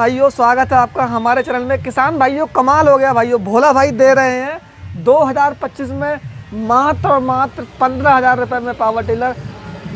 भाइयों स्वागत है आपका हमारे चैनल में। किसान भाइयों कमाल हो गया भाइयों, भोला भाई दे रहे हैं 2025 में मात्र और मात्र 15,000 रुपये में पावर टिलर।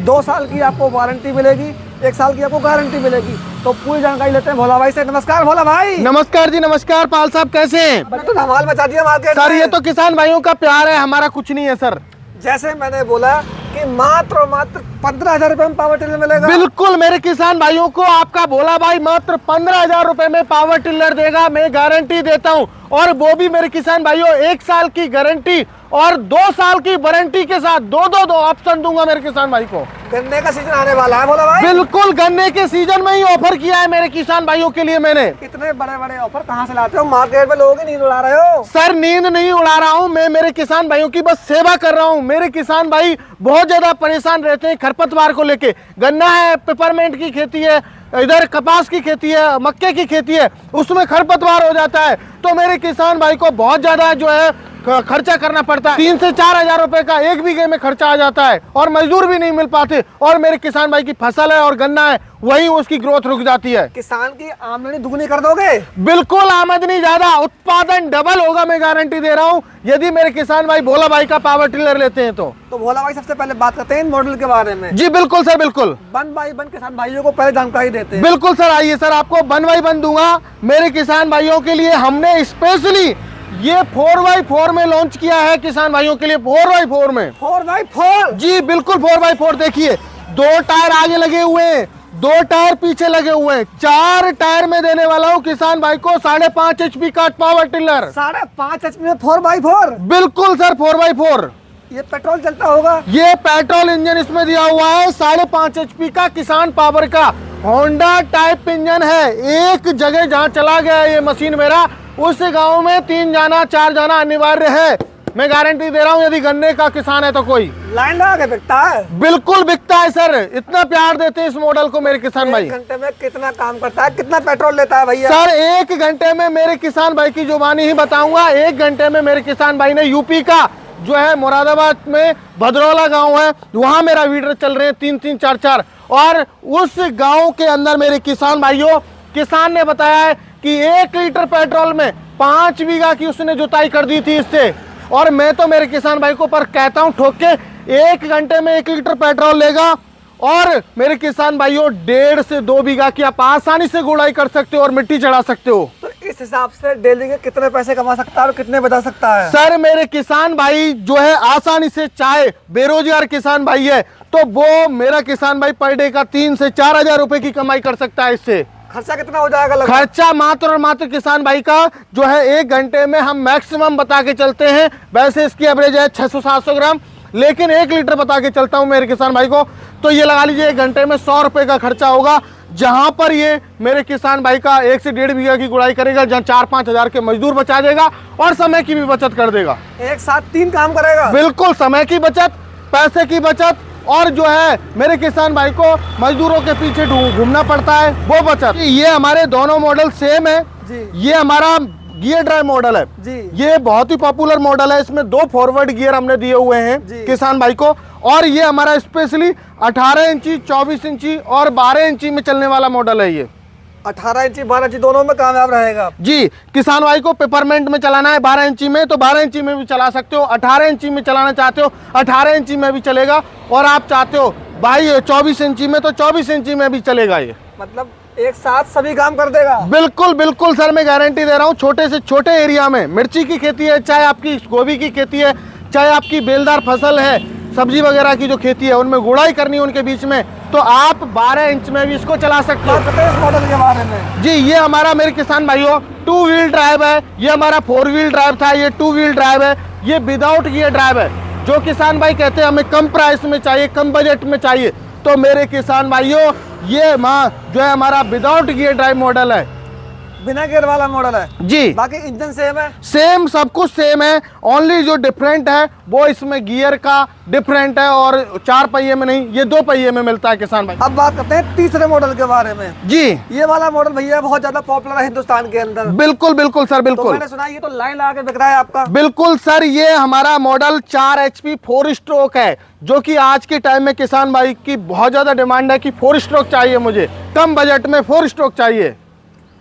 2 साल की आपको वारंटी मिलेगी, 1 साल की आपको गारंटी मिलेगी। तो पूरी जानकारी लेते हैं भोला भाई से। नमस्कार भोला भाई। नमस्कार जी, नमस्कार। पाल साहब कैसे हैं? तो धमाल मचा दिया मार्केट सर। ये तो किसान भाइयों का प्यार है, हमारा कुछ नहीं है सर। जैसे मैंने बोला कि मात्र और मात्र 15,000 रुपये में पावर टिलर मिलेगा। बिल्कुल मेरे किसान भाइयों को आपका भोला भाई मात्र 15,000 रुपए में पावर टिलर देगा। मैं गारंटी देता हूं, और वो भी मेरे किसान भाइयों 1 साल की गारंटी और 2 साल की वारंटी के साथ दो ऑप्शन दूंगा मेरे किसान भाई को। गन्ने का सीजन आने वाला है भोला भाई। बिल्कुल गन्ने के सीजन में ही ऑफर किया है मेरे किसान भाइयों के लिए मैंने। इतने बड़े बड़े ऑफर कहाँ से लाते हो? मार्केट में लोगों की नींद उड़ा रहे हो। सर नींद नहीं उड़ा रहा हूँ मैं, मेरे किसान भाइयों की बस सेवा कर रहा हूँ। मेरे किसान भाई बहुत ज्यादा परेशान रहते हैं खरपतवार को लेके। गन्ना है, पेपरमेंट की खेती है, इधर कपास की खेती है, मक्के की खेती है, उसमें खरपतवार हो जाता है। तो मेरे किसान भाई को बहुत ज्यादा जो है खर्चा करना पड़ता है। 3 से 4,000 रुपए का 1 बीघे में खर्चा आ जाता है, और मजदूर भी नहीं मिल पाते। और मेरे किसान भाई की फसल है और गन्ना है, वही उसकी ग्रोथ रुक जाती है। किसान की आमदनी दुगनी कर दोगे? बिल्कुल आमदनी ज्यादा, उत्पादन डबल होगा, मैं गारंटी दे रहा हूँ यदि मेरे किसान भाई भोला भाई का पावर टिलर लेते हैं तो। भोला भाई सबसे पहले बात करते हैं इन मॉडल के बारे में। जी बिल्कुल सर, बिल्कुल। वन बाई वन किसान भाइयों को पहले जानकारी देते हैं। बिल्कुल सर, आइए सर, आपको वन बाई वन दूंगा। मेरे किसान भाइयों के लिए हमने स्पेशली ये 4x4 में लॉन्च किया है किसान भाइयों के लिए। 4x4 में 4x4 जी बिल्कुल 4x4। देखिए 2 टायर आगे लगे हुए हैं, 2 टायर पीछे लगे हुए हैं। 4 टायर में देने वाला हूँ किसान भाई को 5.5 HP का पावर टिलर। 5.5 HP में 4x4? बिल्कुल सर 4x4। ये पेट्रोल चलता होगा? ये पेट्रोल इंजन इसमें दिया हुआ है, 5.5 HP का किसान पावर का होंडा टाइप इंजन है। एक जगह जहाँ चला गया ये मशीन मेरा, उस गांव में 3 जाना 4 जाना अनिवार्य है। मैं गारंटी दे रहा हूँ यदि गन्ने का किसान है तो कोई लाइन लगा के बिकता है। बिल्कुल बिकता है सर, इतना प्यार देते हैं इस मॉडल को मेरे किसान भाई। 1 घंटे में कितना काम करता है, कितना पेट्रोल लेता है भैया? सर 1 घंटे में मेरे किसान भाई की जुबानी ही बताऊंगा। 1 घंटे में मेरे किसान भाई ने यूपी का जो है मुरादाबाद में भद्रौला गांव है, वहां मेरा वीडर चल रहे हैं 3-3 4-4, और उस गांव के अंदर मेरे किसान भाइयों किसान ने बताया है कि 1 लीटर पेट्रोल में 5 बीघा की उसने जुताई कर दी थी इससे। और मैं तो मेरे किसान भाई को पर कहता हूं ठोक के 1 घंटे में 1 लीटर पेट्रोल लेगा, और मेरे किसान भाइयों 1.5 से 2 बीघा की आप आसानी से गुड़ाई कर सकते हो और मिट्टी चढ़ा सकते हो। तो इस हिसाब से डेली के कितने पैसे कमा सकता है और कितने बचा सकता है? सर मेरे किसान भाई जो है आसानी से, चाहे बेरोजगार किसान भाई है तो वो मेरा किसान भाई पर डे का 3 से 4,000 रुपए की कमाई कर सकता है इससे। खर्चा कितना हो जाएगा लगभग? खर्चा मात्र और मात्र किसान भाई का जो है 1 घंटे में हम मैक्सिमम बता के चलते हैं। वैसे इसकी एवरेज है 600-700 ग्राम, लेकिन 1 लीटर बता के चलता हूं मेरे किसान भाई को। तो ये लगा लीजिए 1 घंटे में 100 रुपए का खर्चा होगा, जहां पर ये मेरे किसान भाई का 1 से 1.5 बीघा की गुड़ाई करेगा, जहां 4-5 हजार के मजदूर बचा देगा और समय की भी बचत कर देगा। एक साथ 3 काम करेगा? बिल्कुल, समय की बचत, पैसे की बचत, और जो है मेरे किसान भाई को मजदूरों के पीछे घूमना पड़ता है वो बचत। ये हमारे दोनों मॉडल सेम है जी। ये हमारा गियर ड्राइव मॉडल है जी। ये बहुत ही पॉपुलर मॉडल है, इसमें 2 फॉरवर्ड गियर हमने दिए हुए हैं किसान भाई को। और ये हमारा स्पेशली 18 इंची, 24 इंची और 12 इंची में चलने वाला मॉडल है। ये 18 इंची 12 इंची दोनों में कामयाब रहेगा जी। किसान भाई को पेपरमेंट में चलाना है 12 इंची में तो 12 इंची में भी चला सकते हो, 18 इंची में चलाना चाहते हो 18 इंची में भी चलेगा, और आप चाहते हो भाई 24 इंची में तो 24 इंची में भी चलेगा। ये मतलब एक साथ सभी काम कर देगा? बिल्कुल बिल्कुल सर, मैं गारंटी दे रहा हूँ। छोटे से छोटे एरिया में मिर्ची की खेती है, चाहे आपकी गोभी की खेती है, चाहे आपकी बेलदार फसल है, सब्जी वगैरह की जो खेती है, उनमें गुड़ाई करनी है उनके बीच में, तो आप 12 इंच में भी इसको चला सकते हो। इस मॉडल के बारे में जी, ये हमारा मेरे किसान भाइयों 2 व्हील ड्राइव है। ये हमारा 4 व्हील ड्राइव था, ये 2 व्हील ड्राइव है। ये विदाउट गियर ड्राइव है। जो किसान भाई कहते हैं हमें कम प्राइस में चाहिए, कम बजट में चाहिए, तो मेरे किसान भाइयों ये जो है हमारा विदाउट गियर ड्राइव मॉडल है, बिना गियर वाला मॉडल है जी। बाकी इंजन सेम है? सेम, सब कुछ सेम है। ओनली जो डिफरेंट है वो इसमें गियर का डिफरेंट है, और 4 पहिए में नहीं, ये 2 पहिए में मिलता है किसान भाई। अब बात करते हैं तीसरे मॉडल के बारे में जी। ये वाला मॉडल भैया बहुत ज्यादा पॉपुलर है हिंदुस्तान के अंदर। बिल्कुल बिल्कुल सर, बिल्कुल। तो मैंने सुना ये तो लाइन लगा के बिक रहा है आपका? बिल्कुल सर, ये हमारा मॉडल 4 HP 4 स्ट्रोक है, जो कि आज के टाइम में किसान भाई की बहुत ज्यादा डिमांड है कि 4 स्ट्रोक चाहिए मुझे, कम बजट में 4 स्ट्रोक चाहिए।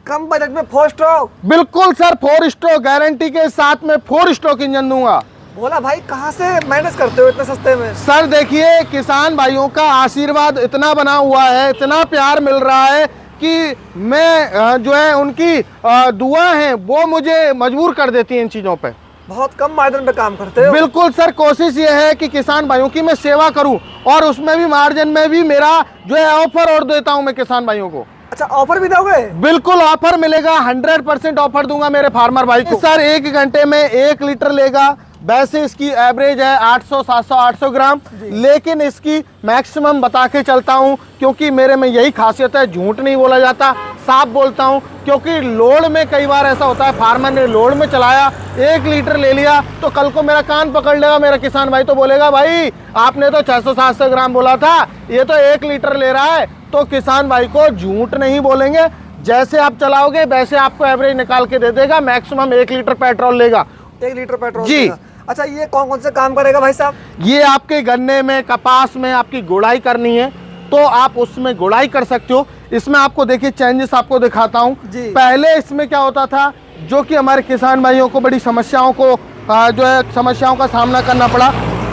कम बजट में 4 स्ट्रोक। बिल्कुल सर, 4 स्ट्रोक गारंटी के साथ में 4 स्ट्रोक इंजन दूंगा। भोला भाई कहाँ से मैनेज करते हो इतने सस्ते में? सर देखिए, किसान भाइयों का आशीर्वाद इतना बना हुआ है, इतना प्यार मिल रहा है कि मैं जो है उनकी दुआ है वो मुझे मजबूर कर देती है इन चीजों पे। बहुत कम मार्जिन पे काम करते हो। बिल्कुल सर, कोशिश ये है कि किसान भाइयों की मैं सेवा करूं और उसमें भी मार्जिन में भी मेरा जो है ऑफर और देता हूं मैं किसान भाइयों को। अच्छा, ऑफर भी दोगे? बिल्कुल ऑफर मिलेगा, 100% ऑफर दूंगा मेरे फार्मर भाई को। सर 1 घंटे में 1 लीटर लेगा। वैसे इसकी एवरेज है 800 700 800 ग्राम, लेकिन इसकी मैक्सिमम बता के चलता हूं क्योंकि मेरे में यही खासियत है, झूठ नहीं बोला जाता, साफ बोलता हूं। क्योंकि लोड में कई बार ऐसा होता है, फार्मर ने लोड में चलाया 1 लीटर ले लिया तो कल को मेरा कान पकड़ लेगा मेरा किसान भाई, तो बोलेगा भाई आपने तो 600 700 ग्राम बोला था, ये तो 1 लीटर ले रहा है। तो किसान भाई को झूठ नहीं बोलेंगे, जैसे आप चलाओगे वैसे आपको एवरेज निकाल के दे देगा। मैक्सिमम 1 लीटर पेट्रोल लेगा। 1 लीटर पेट्रोल जी। देगा। अच्छा, ये कौन कौन से काम करेगा भाई साहब? ये आपके गन्ने में, कपास में आपकी गुड़ाई करनी है तो आप उसमें गुड़ाई कर सकते हो। इसमें आपको देखिए चेंजेस आपको दिखाता हूँ। पहले इसमें क्या होता था, जो कि हमारे किसान भाइयों को बड़ी समस्याओं को जो है समस्याओं का सामना करना पड़ा।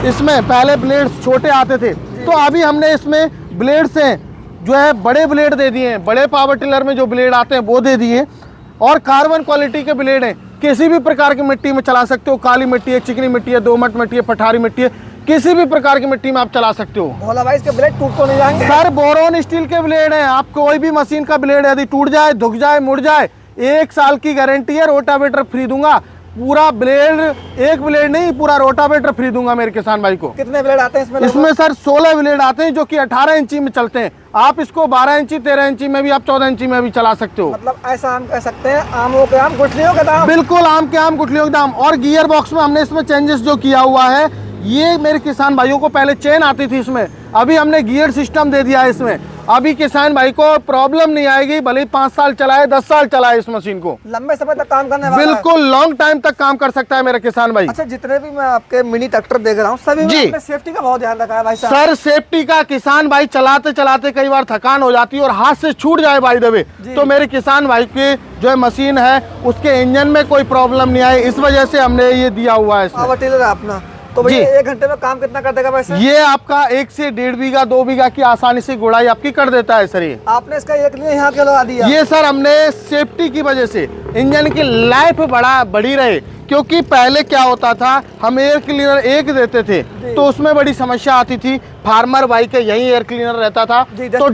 इसमें पहले ब्लेड्स छोटे आते थे, तो अभी हमने इसमें ब्लेड से जो है बड़े ब्लेड दे दिए हैं। बड़े पावर टिलर में जो ब्लेड आते हैं वो दे दिए और कार्बन क्वालिटी के ब्लेड हैं। किसी भी प्रकार की मिट्टी में चला सकते हो, काली मिट्टी है, चिकनी मिट्टी है, दोमट मिट्टी है, पठारी मिट्टी है, किसी भी प्रकार की मिट्टी में आप चला सकते हो। भोला भाई इसके ब्लेड टूट तो नहीं जाएंगे? सर बोरोन स्टील के ब्लेड हैं। आप कोई भी मशीन का ब्लेड यदि टूट जाए, धुक जाए, मुड़ जाए, 1 साल की गारंटी है, रोटावेटर फ्री दूंगा। पूरा ब्लेड, एक ब्लेड नहीं, पूरा रोटावेटर फ्री दूंगा मेरे किसान भाई को। कितने ब्लेड आते हैं इसमें? इसमें सर 16 ब्लेड आते हैं जो कि 18 इंची में चलते हैं। आप इसको 12 इंची, 13 इंची में भी, आप 14 इंची में भी चला सकते हो। मतलब ऐसा हम कह सकते हैं आमों के आम गुठलियों के दाम। बिल्कुल आम के आम गुठलियों के दाम। और गियर बॉक्स में हमने इसमें चेंजेस जो किया हुआ है, ये मेरे किसान भाइयों को पहले चेन आती थी इसमें, अभी हमने गियर सिस्टम दे दिया है इसमें। अभी किसान भाई को प्रॉब्लम नहीं आएगी, भले ही 5 साल चलाए, 10 साल चलाए इस मशीन को, लंबे समय तक काम करने वाला है। बिल्कुल लॉन्ग टाइम तक काम कर सकता है मेरा किसान भाई। अच्छा, जितने भी मैं आपके मिनी ट्रैक्टर देख रहा हूँ सभी में आपने सेफ्टी का बहुत ध्यान रखा है भाई साहब। सर सेफ्टी का, किसान भाई चलाते चलाते कई बार थकान हो जाती है और हाथ से छूट जाए बाय द वे, तो मेरे किसान भाई की जो है मशीन है उसके इंजन में कोई प्रॉब्लम नहीं आए, इस वजह से हमने ये दिया हुआ है। पावर टिलर है अपना, तो भैया 1 घंटे में काम कितना कर देगा वैसे? ये आपका 1 से 1.5 बीघा 2 बीघा की आसानी से गुड़ाई आपकी कर देता है सर। ये आपने इसका एक लिए यहाँ क्यों लगा दिया? ये सर हमने सेफ्टी की वजह से, इंजन की लाइफ बढ़ी रहे, क्योंकि पहले क्या होता था, हम एयर क्लीनर एक देते थे तो उसमें बड़ी समस्या आती थी। फार्मर भाई के यही एयर क्लीनर रहता था तो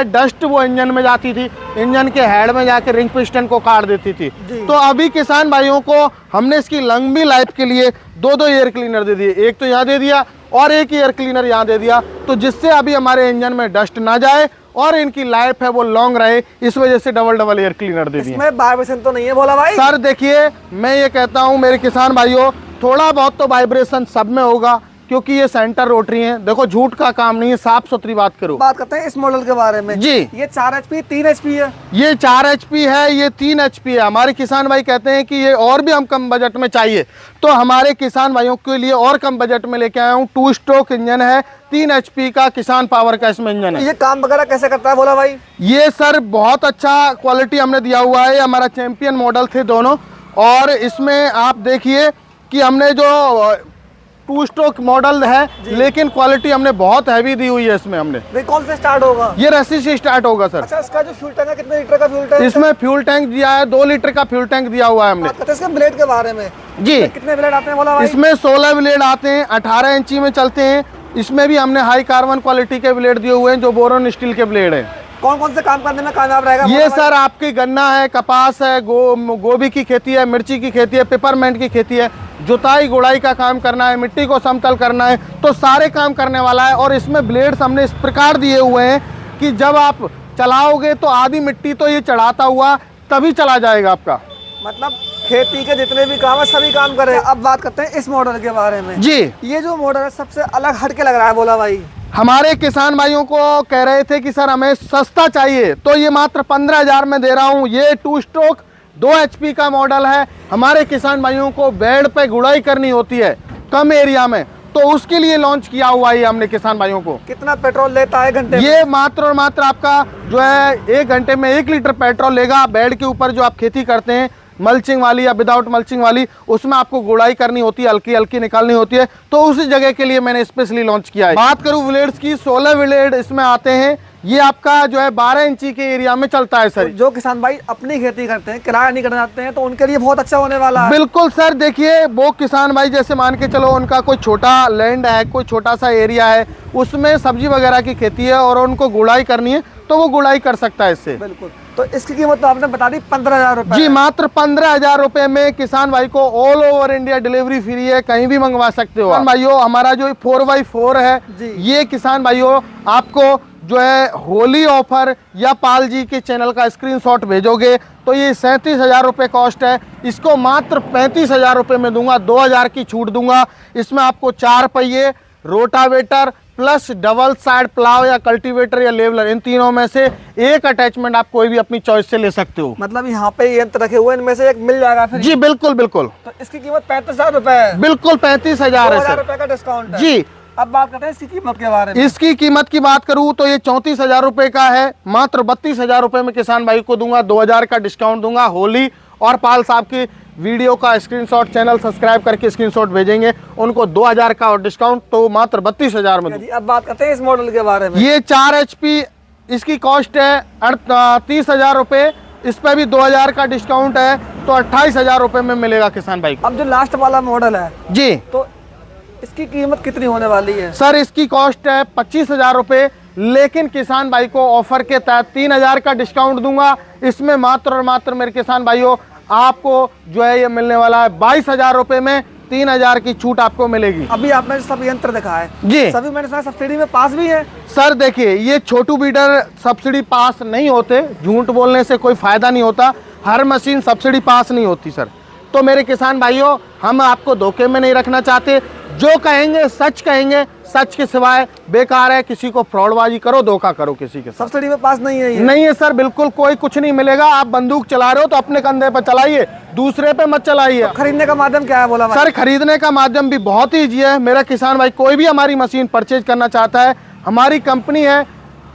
डस्ट वो इंजन में जाती थी, इंजन के हेड में जाकर रिंग पिस्टन को काट देती थी। तो अभी किसान भाइयों को हमने इसकी लंबी लाइफ के लिए 2 एयर क्लीनर दे दिए, एक तो यहाँ दे दिया और एक एयर क्लीनर यहाँ दे दिया, तो जिससे अभी हमारे इंजन में डस्ट ना जाए और इनकी लाइफ है वो लॉन्ग रहे, इस वजह से डबल एयर क्लीनर दे दिए। इसमें वाइब्रेशन तो नहीं है भोला भाई? सर देखिए, मैं ये कहता हूँ मेरे किसान भाइयों, थोड़ा बहुत तो वाइब्रेशन सब में होगा क्योंकि ये सेंटर रोटरी हैं। देखो झूठ का काम नहीं है, साफ सुथरी बात करो। बात करते हैं इस मॉडल के बारे में जी। ये 4 HP 3 HP है? ये 4 HP है, ये 3 HP है। हमारे किसान भाई कहते हैं कि ये और भी हम कम बजट में चाहिए, तो हमारे किसान भाइयों के लिए और कम बजट में लेके आया हूँ। 2 स्ट्रोक इंजन है, 3 HP का किसान पावर का इसमें इंजन है। ये काम वगैरह कैसे करता है भोला भाई? ये सर बहुत अच्छा क्वालिटी हमने दिया हुआ है, हमारा चैंपियन मॉडल थे दोनों। और इसमें आप देखिए कि हमने जो 2 स्ट्रोक मॉडल है, लेकिन क्वालिटी हमने बहुत हैवी दी हुई है इसमें। हमने कौन से स्टार्ट होगा? ये रस्सी से स्टार्ट होगा सर। अच्छा, इसका जो फ्यूल टैंक है कितने लीटर का फ्यूल टैंक? इसमें फ्यूल टैंक दिया है, 2 लीटर का फ्यूल टैंक दिया हुआ है हमने। इसके ब्लेड के बारे में जी, कितने ब्लेड आते हैं भोला भाई? इसमें 16 ब्लेड आते हैं, 18 इंची में चलते हैं। इसमें भी हमने हाई कार्बन क्वालिटी के ब्लेड दिए हुए हैं जो बोरोन स्टील के ब्लेड है। कौन कौन से काम करने में कामयाब रहेगा? ये सर आपकी गन्ना है, कपास है, गोभी की खेती है, मिर्ची की खेती है, पेपरमेंट की खेती है, जुताई गुड़ाई का काम करना है, मिट्टी को समतल करना है, तो सारे काम करने वाला है। और इसमें ब्लेड्स हमने इस प्रकार दिए हुए हैं कि जब आप चलाओगे तो आधी मिट्टी तो ये चढ़ाता हुआ तभी चला जाएगा आपका। मतलब खेती के जितने भी काम है सभी काम करे। अब बात करते हैं इस मॉडल के बारे में। जी, ये जो मॉडल है सबसे अलग हटके लग रहा है भोला भाई। हमारे किसान भाइयों को कह रहे थे कि सर हमें सस्ता चाहिए, तो ये मात्र 15,000 में दे रहा हूँ। ये 2 स्ट्रोक 2 HP का मॉडल है। हमारे किसान भाइयों को बेड पे गुड़ाई करनी होती है कम एरिया में, तो उसके लिए लॉन्च किया हुआ है हमने किसान भाइयों को। कितना पेट्रोल लेता है घंटे में? ये मात्र और मात्र आपका जो है 1 घंटे में 1 लीटर पेट्रोल लेगा। बेड के ऊपर जो आप खेती करते हैं मल्चिंग वाली या विदाउट मल्चिंग वाली, उसमें आपको गुड़ाई करनी होती है, हल्की हल्की निकालनी होती है, तो उसी जगह के लिए मैंने स्पेशली लॉन्च किया है। बात करूं ब्लेड्स की, 16 ब्लेड इसमें आते हैं। ये आपका जो है 12 इंची के एरिया में चलता है सर। तो जो किसान भाई अपनी खेती करते हैं, किराया नहीं करना चाहते हैं, तो उनके लिए बहुत अच्छा होने वाला है। बिल्कुल सर, देखिए वो किसान भाई जैसे मान के चलो उनका कोई छोटा लैंड है, कोई छोटा सा एरिया है, उसमें सब्जी वगैरह की खेती है और उनको गुड़ाई करनी है, तो वो गुड़ाई कर सकता है इससे। बिल्कुल। तो इसकी कीमत तो आपने बता दी 15,000 रुपए। जी, मात्र 15,000 रुपए में किसान भाई को all over India delivery free है, कहीं भी मंगवा सकते हो। किसान भाइयों, हमारा जो 4x4 है, ये किसान भाइयों आपको जो है होली ऑफर या पाल जी के चैनल का स्क्रीनशॉट भेजोगे तो ये 37,000 रुपये कॉस्ट है। इसको मात्र 35,000 रुपये में दूंगा, 2,000 की छूट दूंगा। इसमें आपको 4 पहिए, rotavator plus double side plough या कल्टीवेटर या लेवलर, इन तीनों में से एक अटैचमेंट आप कोई भी अपनी चॉइस से ले सकते हो। मतलब यहाँ पे यंत्र रखे हुए इनमें से एक मिल जाएगा फिर? जी बिल्कुल बिल्कुल। तो इसकी कीमत 35,000 रुपए है? बिल्कुल 35,000 है सर। रुपए का डिस्काउंट है। जी, अब बात करते हैं इसकी कीमत के बारे में। इसकी कीमत की बात करूं तो ये 34,000 रुपए का है। मात्र 32,000 रुपए में किसान भाई को दूंगा, 2,000 का डिस्काउंट दूंगा। होली और पाल साहब की वीडियो का स्क्रीनशॉट, चैनल सब्सक्राइब करके स्क्रीनशॉट भेजेंगे, उनको 2,000 का और डिस्काउंट, तो मात्र 32,000 में दूंगा। अब बात करते हैं इस मॉडल के बारे में। ये 4 HP, इसकी कॉस्ट है 30,000 रुपए। इस पर भी 2,000 का डिस्काउंट है, तो 28,000 रुपए में मिलेगा किसान भाई को। अब जो लास्ट वाला मॉडल है जी, तो इसकी कीमत कितनी होने वाली है? सर इसकी कॉस्ट है 25,000 रुपए, लेकिन किसान भाई को ऑफर के तहत 3,000 का डिस्काउंट दूंगा। इसमें मात्र और मात्र मेरे किसान भाइयों आपको जो है ये मिलने वाला है 22,000 रुपए में, 3,000 की छूट आपको मिलेगी। अभी आपने सब यंत्र दिखा है जी, सभी मैंने सुना सब्सिडी में पास भी है? सर देखिए, ये छोटू बीडर सब्सिडी पास नहीं होते, झूठ बोलने से कोई फायदा नहीं होता। हर मशीन सब्सिडी पास नहीं होती सर। तो मेरे किसान भाइयों, हम आपको धोखे में नहीं रखना चाहते। जो कहेंगे सच कहेंगे, सच के सिवाय बेकार है। किसी को फ्रॉडबाजी करो, धोखा करो किसी के साथ। सब्सिडी में पास नहीं है ये? नहीं है सर, बिल्कुल कोई कुछ नहीं मिलेगा। आप बंदूक चला रहे हो तो अपने कंधे पर चलाइए, दूसरे पे मत चलाइए। तो खरीदने का माध्यम क्या है बोला? सर खरीदने का माध्यम भी बहुत ही ईजी है। मेरा किसान भाई कोई भी हमारी मशीन परचेज करना चाहता है, हमारी कंपनी है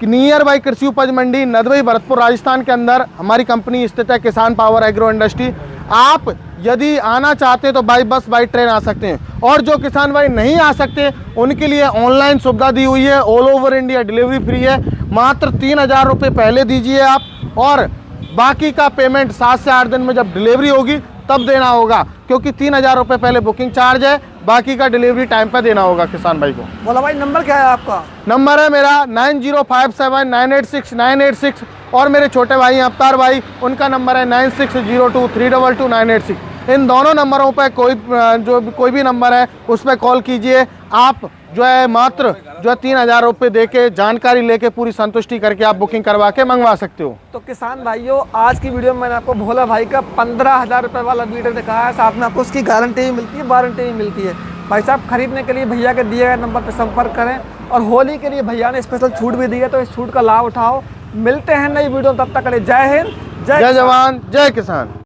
नियर बाई कृषि उपज मंडी, नदवई, भरतपुर, राजस्थान के अंदर हमारी कंपनी स्थित है, किसान पावर एग्रो इंडस्ट्री। आप यदि आना चाहते हैं तो बाई बस बाई ट्रेन आ सकते हैं, और जो किसान भाई नहीं आ सकते उनके लिए ऑनलाइन सुविधा दी हुई है। All over India delivery free है। मात्र 3,000 रुपये पहले दीजिए आप, और बाकी का पेमेंट 7 से 8 दिन में जब डिलीवरी होगी तब देना होगा, क्योंकि 3,000 रुपये पहले बुकिंग चार्ज है, बाकी का डिलीवरी टाइम पर देना होगा किसान भाई को। बोला भाई नंबर क्या है आपका? नंबर है मेरा 9057986986, और मेरे छोटे भाई हैं अवतार भाई, उनका नंबर है 9602322986। इन दोनों नंबरों पर कोई भी नंबर है उस पर कॉल कीजिए। आप जो है मात्र जो है 3,000 रुपये दे के जानकारी लेके पूरी संतुष्टि करके आप बुकिंग करवा के मंगवा सकते हो। तो किसान भाइयों, आज की वीडियो में मैंने आपको भोला भाई का 15,000 रुपये वाला वीडियो दिखाया है। साथ में आपको उसकी गारंटी भी मिलती है, वारंटी भी मिलती है। भाई साहब, खरीदने के लिए भैया के दिए गए नंबर पर संपर्क करें, और होली के लिए भैया ने स्पेशल छूट भी दी है, तो इस छूट का लाभ उठाओ। मिलते हैं नई वीडियो, तब तक के लिए जय हिंद, जय जवान, जय किसान।